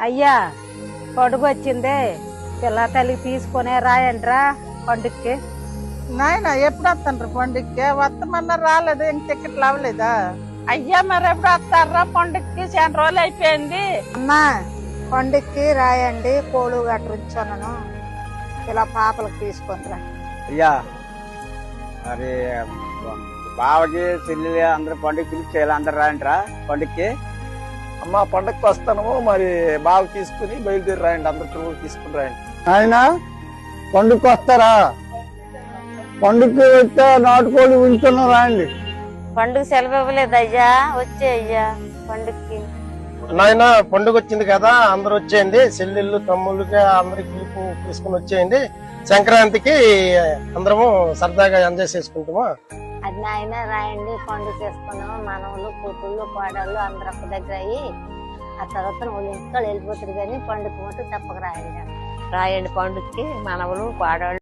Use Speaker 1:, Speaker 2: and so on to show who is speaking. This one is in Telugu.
Speaker 1: అయ్యా పండుగ వచ్చిందే పిల్ల తల్లికి తీసుకునే రాయండ్రా పండుగకి.
Speaker 2: నాయన ఎప్పుడు వస్తాను పండుగకి? వస్తామన్నా రాలేదు, ఇంక టికెట్లు అవ్వలేదా?
Speaker 3: అయ్యా మరి ఎప్పుడు వస్తారా పండుగకి? చాలా రోజులు అయిపోయింది.
Speaker 1: అమ్మా పండుగకి రాయండి, కోళ్ళు గట్ర ఉంచాను ఇలా పాపలకు తీసుకుందిరా.
Speaker 4: అయ్యా మరి బావకి చెల్లి అందరు పండుగ పిలిచేయాలి, అందరు రాయండిరా పండుగకి.
Speaker 5: అమ్మ పండగకి వస్తాను, మరి బాగా తీసుకుని బయలుదేరి రాయండి, అందరు పిల్లలు తీసుకుని రాయండి.
Speaker 6: ఆయన పండుగకి వస్తారా? పండుగకి వస్తే నాటుకోడి ఉంచున్నాం రాయండి.
Speaker 7: పండుగ సెలవు ఇవ్వలేదు అయ్యా, వచ్చే అయ్యా పండుగకి.
Speaker 5: నాయన పండుగ వచ్చింది కదా, అందరు వచ్చేయండి, చెల్లెళ్ళు తమ్ముళ్ళకి అందరికి పిలుపు తీసుకుని వచ్చేయండి. సంక్రాంతికి అందరము సరదాగా ఎంజాయ్ చేసుకుంటాము.
Speaker 7: అది నాయన రాయండి, పండుగ చేసుకున్నాము. మనవలు కూతుళ్ళు కోడళ్ళు అందరు ఒక్క దగ్గర అయ్యి ఆ తర్వాత వాళ్ళు ఇంటికి వెళ్ళిపోతారు, కానీ పండుగ మటు తప్పక రాయండి.
Speaker 3: రాయండి పండుగకి మనవలు పాడాళ్ళు